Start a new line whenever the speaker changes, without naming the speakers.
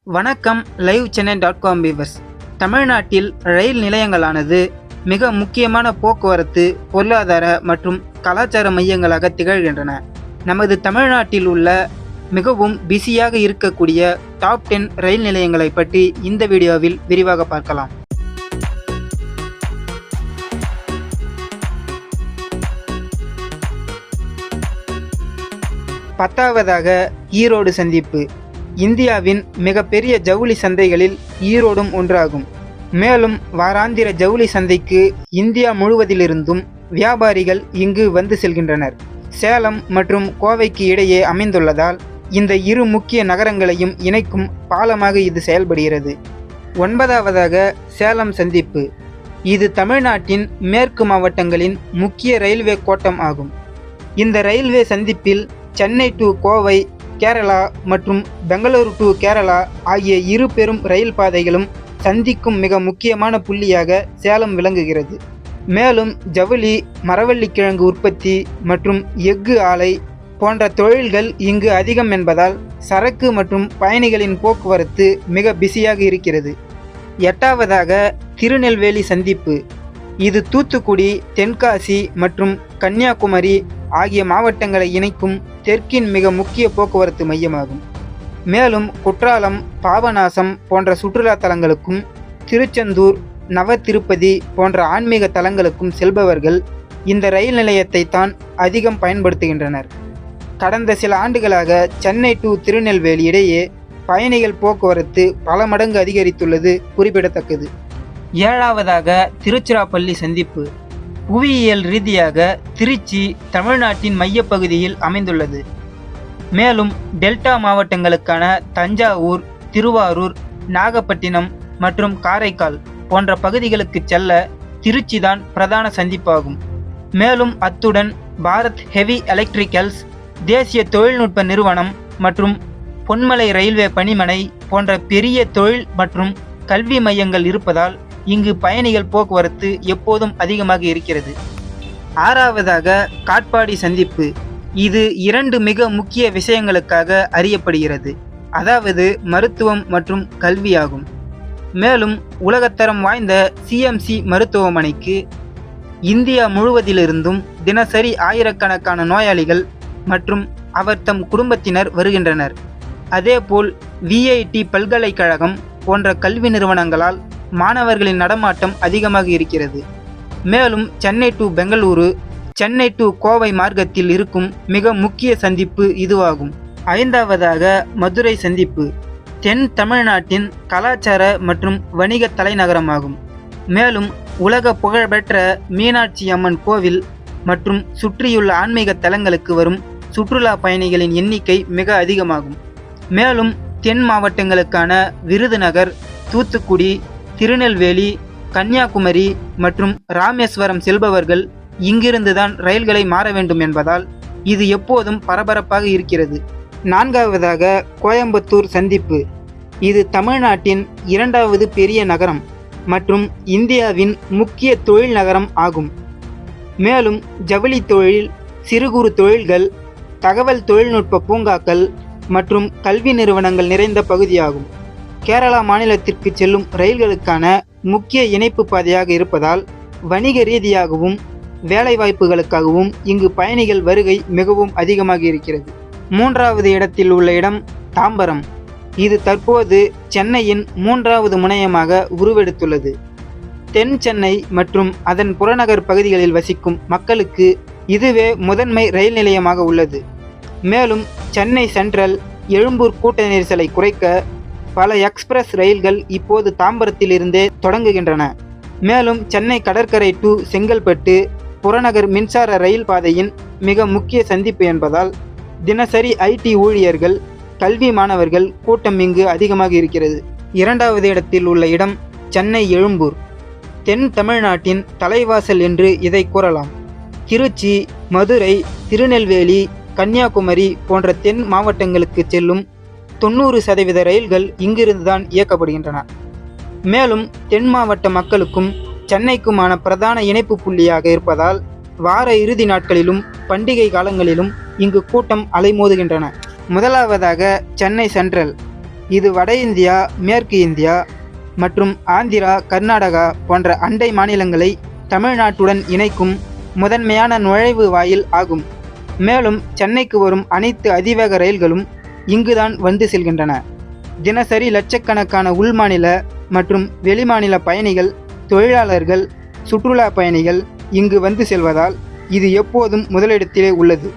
வணக்கம் live சென்னை.com viewers. தமிழ்நாட்டில் ரயில் நிலையங்களானது மிக முக்கியமான போக்குவரத்து, பொருளாதார மற்றும் கலாச்சார மையங்களாக திகழ்கின்றன. நமது தமிழ்நாட்டில் உள்ள மிகவும் பிஸியாக இருக்கக்கூடிய டாப் 10 ரயில் நிலையங்களை பற்றி இந்த வீடியோவில் விரிவாக பார்க்கலாம். பத்தாவதாக ஈரோடு சந்திப்பு. இந்தியாவின் மிகப்பெரிய ஜவுளி சந்தைகளில் ஈரோடும் ஒன்றாகும். மேலும் வாராந்திர ஜவுளி சந்தைக்கு இந்தியா முழுவதிலிருந்தும் வியாபாரிகள் இங்கு வந்து செல்கின்றனர். சேலம் மற்றும் கோவைக்கு இடையே அமைந்துள்ளதால் இந்த இரு முக்கிய நகரங்களையும் இணைக்கும் பாலமாக இது செயல்படுகிறது. 9வதாக சேலம் சந்திப்பு. இது தமிழ்நாட்டின் மேற்கு மாவட்டங்களின் முக்கிய ரயில்வே கோட்டம் ஆகும். இந்த ரயில்வே சந்திப்பில் சென்னை டு கோவை, கேரளா மற்றும் பெங்களூரு டு கேரளா ஆகிய இரு பெரும் ரயில் பாதைகளும் சந்திக்கும் மிக முக்கியமான புள்ளியாக சேலம் விளங்குகிறது. மேலும் ஜவுளி, மரவள்ளிக்கிழங்கு உற்பத்தி மற்றும் எஃகு ஆலை போன்ற தொழில்கள் இங்கு அதிகம் என்பதால் சரக்கு மற்றும் பயணிகளின் போக்குவரத்து மிக பிஸியாக இருக்கிறது. 8வதாக திருநெல்வேலி சந்திப்பு. இது தூத்துக்குடி, தென்காசி மற்றும் கன்னியாகுமரி ஆகிய மாவட்டங்களை இணைக்கும் தெற்கின் மிக முக்கிய போக்குவரத்து மையமாகும். மேலும் குற்றாலம், பாபநாசம் போன்ற சுற்றுலா தலங்களுக்கும், திருச்செந்தூர், நவ திருப்பதி போன்ற ஆன்மீக தலங்களுக்கும் செல்பவர்கள் இந்த ரயில் நிலையத்தை தான் அதிகம் பயன்படுத்துகின்றனர். கடந்த சில ஆண்டுகளாக சென்னை டு திருநெல்வேலி இடையே பயணிகள் போக்குவரத்து பல மடங்கு அதிகரித்துள்ளது குறிப்பிடத்தக்கது. 7வதாக திருச்சிராப்பள்ளி சந்திப்பு. புவியியல் ரீதியாக திருச்சி தமிழ்நாட்டின் மையப்பகுதியில் அமைந்துள்ளது. மேலும் டெல்டா மாவட்டங்களுக்கான தஞ்சாவூர், திருவாரூர், நாகப்பட்டினம் மற்றும் காரைக்கால் போன்ற பகுதிகளுக்கு செல்ல திருச்சி தான் பிரதான சந்திப்பாகும். மேலும் அத்துடன் பாரத் ஹெவி எலக்ட்ரிக்கல்ஸ், தேசிய தொழில்நுட்ப நிறுவனம் மற்றும் பொன்மலை ரயில்வே பணிமனை போன்ற பெரிய தொழில் மற்றும் கல்வி மையங்கள் இருப்பதால் இங்கு பயணிகள் போக்குவரத்து எப்போதும் அதிகமாக இருக்கிறது. 6வதாக காட்பாடி சந்திப்பு. இது 2 மிக முக்கிய விஷயங்களுக்காக அறியப்படுகிறது. அதாவது மருத்துவம் மற்றும் கல்வியாகும். மேலும் உலகத்தரம் வாய்ந்த சிஎம்சி மருத்துவமனைக்கு இந்தியா முழுவதிலிருந்தும் தினசரி ஆயிரக்கணக்கான நோயாளிகள் மற்றும் அவர் தம் குடும்பத்தினர் வருகின்றனர். அதேபோல் விஐடி பல்கலைக்கழகம் போன்ற கல்வி நிறுவனங்களால் மாணவர்களின் நடமாட்டம் அதிகமாக இருக்கிறது. மேலும் சென்னை டு பெங்களூரு, சென்னை டு கோவை மார்க்கத்தில் இருக்கும் மிக முக்கிய சந்திப்பு இதுவாகும். 5வதாக மதுரை சந்திப்பு. தென் தமிழ்நாட்டின் கலாச்சார மற்றும் வணிக தலைநகரமாகும். மேலும் உலக புகழ்பெற்ற மீனாட்சி அம்மன் கோவில் மற்றும் சுற்றியுள்ள ஆன்மீக தலங்களுக்கு வரும் சுற்றுலா பயணிகளின் எண்ணிக்கை மிக அதிகமாகும். மேலும் தென் மாவட்டங்களுக்கான விருதுநகர், தூத்துக்குடி, திருநெல்வேலி, கன்னியாகுமரி மற்றும் ராமேஸ்வரம் செல்பவர்கள் இங்கிருந்துதான் ரயில்களை மாற வேண்டும் என்பதால் இது எப்போதும் பரபரப்பாக இருக்கிறது. 4வதாக கோயம்புத்தூர் சந்திப்பு. இது தமிழ்நாட்டின் 2வது பெரிய நகரம் மற்றும் இந்தியாவின் முக்கிய தொழில் நகரம் ஆகும். மேலும் ஜவுளி தொழில், சிறு குறு தொழில்கள், தகவல் தொழில்நுட்ப பூங்காக்கள் மற்றும் கல்வி நிறுவனங்கள் நிறைந்த பகுதியாகும். கேரளா மாநிலத்திற்கு செல்லும் ரயில்களுக்கான முக்கிய இணைப்பு பாதையாக இருப்பதால் வணிக ரீதியாகவும் வேலைவாய்ப்புகளுக்காகவும் இங்கு பயணிகள் வருகை மிகவும் அதிகமாக இருக்கிறது. 3வது இடத்தில் உள்ள இடம் தாம்பரம். இது தற்போது சென்னையின் 3வது முனையமாக உருவெடுத்துள்ளது. தென் சென்னை மற்றும் அதன் புறநகர் பகுதிகளில் வசிக்கும் மக்களுக்கு இதுவே முதன்மை ரயில் நிலையமாக உள்ளது. மேலும் சென்னை சென்ட்ரல், எழும்பூர் கூட்ட நெரிசலை குறைக்க பல எக்ஸ்பிரஸ் ரயில்கள் இப்போது தாம்பரத்தில் இருந்தே தொடங்குகின்றன. மேலும் சென்னை கடற்கரை டு செங்கல்பட்டு புறநகர் மின்சார ரயில் பாதையின் மிக முக்கிய சந்திப்பு என்பதால் தினசரி ஐடி ஊழியர்கள், கல்வி மாணவர்கள் கூட்டம் இங்கு அதிகமாக இருக்கிறது. 2வது இடத்தில் உள்ள இடம் சென்னை எழும்பூர். தென் தமிழ்நாட்டின் தலைவாசல் என்று இதை கூறலாம். திருச்சி, மதுரை, திருநெல்வேலி, கன்னியாகுமரி போன்ற தென் மாவட்டங்களுக்கு செல்லும் 90% ரயில்கள் இங்கிருந்துதான் இயக்கப்படுகின்றன. மேலும் தென் மாவட்ட மக்களுக்கும் சென்னைக்குமான பிரதான இணைப்பு புள்ளியாக இருப்பதால் வார இறுதி நாட்களிலும் பண்டிகை காலங்களிலும் இங்கு கூட்டம் அலைமோதுகின்றன. முதலாவதாக சென்னை சென்ட்ரல். இது வட இந்தியா, மேற்கு இந்தியா மற்றும் ஆந்திரா, கர்நாடகா போன்ற அண்டை மாநிலங்களை தமிழ்நாட்டுடன் இணைக்கும் முதன்மையான நுழைவு வாயில் ஆகும். மேலும் சென்னைக்கு வரும் அனைத்து அதிவேக ரயில்களும் இங்குதான் வந்து செல்கின்றன. தினசரி லட்சக்கணக்கான உள்மாநில மற்றும் வெளிமாநில பயணிகள், தொழிலாளர்கள், சுற்றுலா பயணிகள் இங்கு வந்து செல்வதால் இது எப்போதும் முதலிடத்திலே உள்ளது.